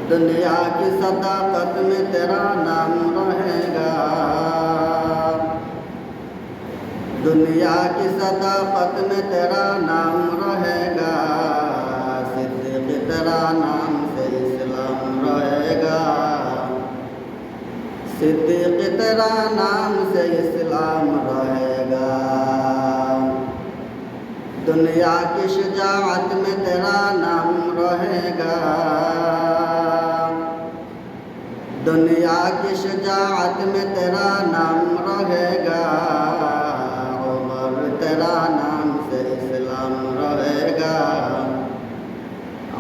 دنیا کی صداقت میں تیرا نام رہے گا، دنیا کی صداقت میں تیرا نام رہے گا، صدیق تیرا نام سے اسلام رہے گا، صدیق تیرا نام سے اسلام رہے گا، دنیا کی شجاعت میں تیرا نام رہے گا، دنیا کی شجاعت میں تیرا نام رہے گا، عمر تیرا نام سے اسلام رہے گا،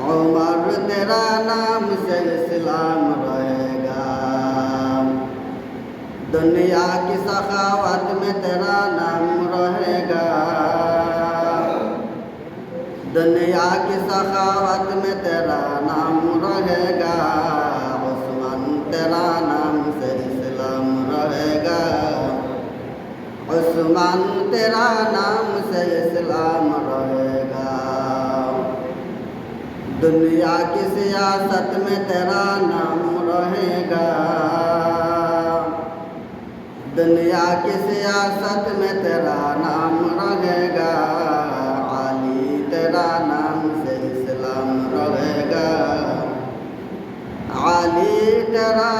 عمر تیرا نام سے اسلام رہے گا، دنیا کی سخاوت میں تیرا نام رہے گا، دنیا کی سخاوت میں تیرا نام رہے گا، عثمان تیرا نام سے اسلام رہے گا، عثمان تیرا نام سے اسلام رہے گا، دنیا کی سیاست میں تیرا نام رہے گا، دنیا کی سیاست میں تیرا نام رہے گا، علی تیرا نام سے اسلام رہے گا، علی تیرا